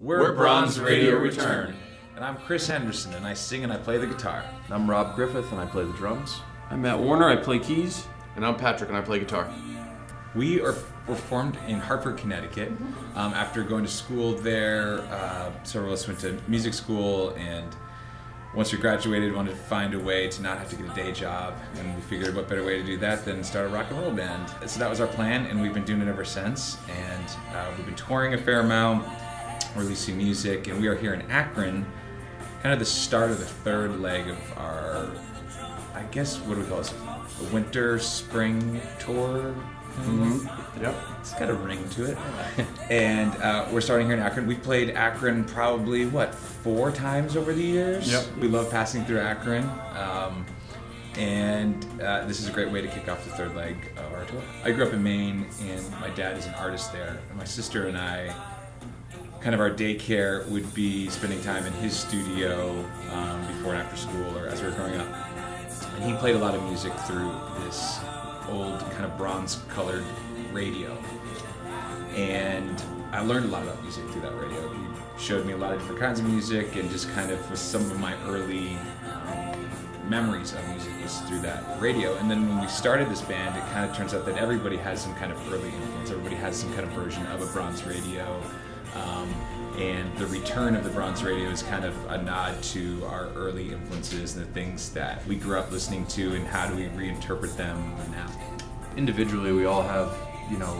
We're Bronze Radio Return. And I'm Chris Henderson, and I sing and I play the guitar. And I'm Rob Griffith, and I play the drums. I'm Matt Warner, I play keys. And I'm Patrick, and I play guitar. Were formed in Hartford, Connecticut. After going to school there, several of us went to music school, and once we graduated, wanted to find a way to not have to get a day job, and we figured what better way to do that than start a rock and roll band. So that was our plan, and we've been doing it ever since. And we've been touring a fair amount, releasing music, and we are here in Akron, kind of the start of the third leg of our, I guess, what do we call this? A winter, spring tour? Mm-hmm. Yep. It's got a ring to it. And we're starting here in Akron. We've played Akron probably, 4 times over the years? Yep. We love passing through Akron. And this is a great way to kick off the third leg of our tour. I grew up in Maine, and my dad is an artist there. And my sister and I, kind of our daycare would be spending time in his studio before and after school, or as we were growing up. And he played a lot of music through this old kind of bronze-colored radio. And I learned a lot about music through that radio. He showed me a lot of different kinds of music, and just kind of was some of my early memories of music was through that radio. And then when we started this band, it kind of turns out that everybody has some kind of early influence. Everybody has some kind of version of a bronze radio. And the return of the bronze radio is kind of a nod to our early influences and the things that we grew up listening to, and how do we reinterpret them now. Individually, we all have,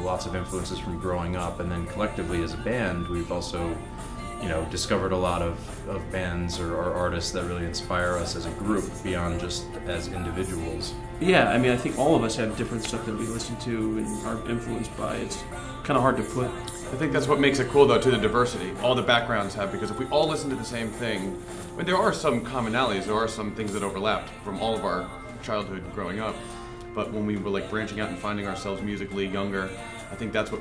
lots of influences from growing up, and then collectively as a band, we've also, discovered a lot of bands or artists that really inspire us as a group beyond just as individuals. Yeah, I think all of us have different stuff that we listen to and are influenced by. It's kind of hard to put. I think that's what makes it cool, though, to the diversity all the backgrounds have, because if we all listen to the same thing, there are some commonalities, there are some things that overlap from all of our childhood growing up, but when we were branching out and finding ourselves musically younger, I think that's what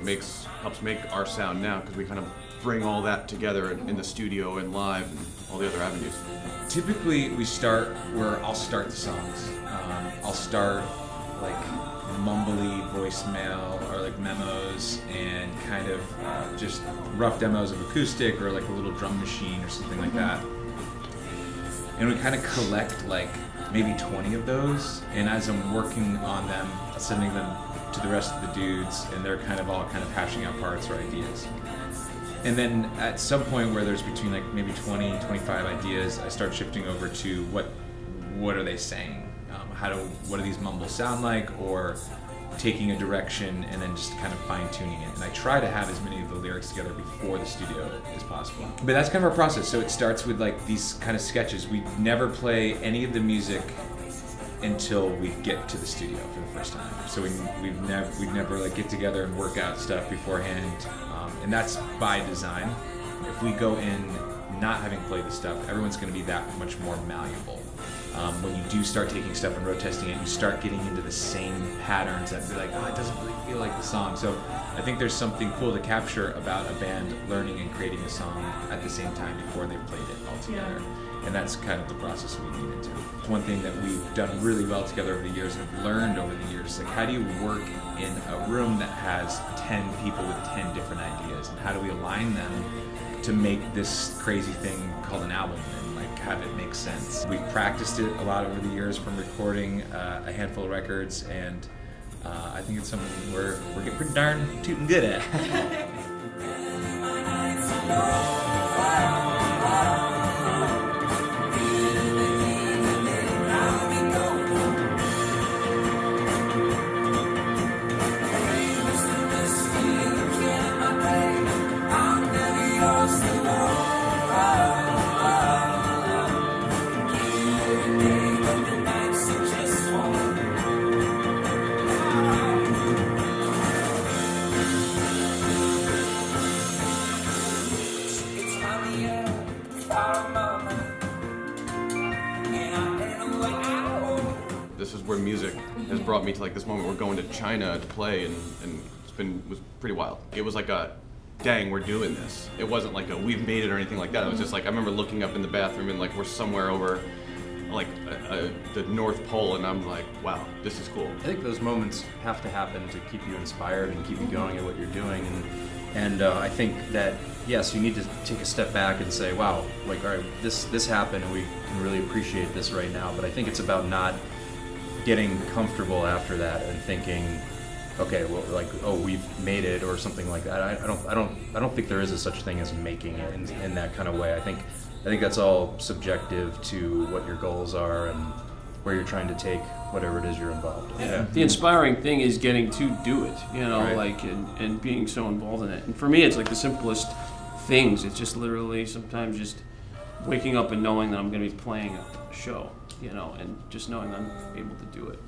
helps make our sound now, because we kind of bring all that together in the studio and live and all the other avenues. Typically, we start where I'll start the songs. I'll start mumbly voicemail or memos, and kind of just rough demos of acoustic or a little drum machine or something like that. And we kind of collect maybe 20 of those, and as I'm working on them, sending them to the rest of the dudes, and they're all hashing out parts or ideas. And then at some point where there's between maybe 20, 25 ideas, I start shifting over to what are they saying? What do these mumbles sound like? Or taking a direction and then just kind of fine-tuning it. And I try to have as many of the lyrics together before the studio as possible. But that's kind of our process. So it starts with these kind of sketches. We never play any of the music until we get to the studio for the first time. So we'd never get together and work out stuff beforehand. And that's by design. If we go in not having played the stuff, everyone's going to be that much more malleable. When you do start taking stuff and road testing it, you start getting into the same patterns that be it doesn't really feel like the song. So I think there's something cool to capture about a band learning and creating a song at the same time before they've played it all together. And that's kind of the process we lean into. One thing that we've done really well together over the years, and have learned over the years, how do you work in a room that has 10 people with 10 different ideas, and how do we align them to make this crazy thing called an album, and have it make sense. We've practiced it a lot over the years from recording a handful of records, and I think it's something we're getting pretty darn tootin' good at. This is where music has brought me to this moment. We're going to China to play, and was pretty wild. It was dang, we're doing this. It wasn't we've made it or anything like that. It was just I remember looking up in the bathroom and we're somewhere over the North Pole, and I'm wow, this is cool. I think those moments have to happen to keep you inspired and keep you going at what you're doing. And And I think that, yes, you need to take a step back and say, wow, like, all right, this happened and we can really appreciate this right now. But I think it's about not getting comfortable after that and thinking, okay, well, like, oh, we've made it or something like that. I don't think there is a such thing as making it in that kind of way. I think that's all subjective to what your goals are and where you're trying to take whatever it is you're involved in. Yeah. The inspiring thing is getting to do it, Right. like, and being so involved in it. And for me, it's like the simplest things. It's just literally sometimes just waking up and knowing that I'm going to be playing a show, and just knowing I'm able to do it.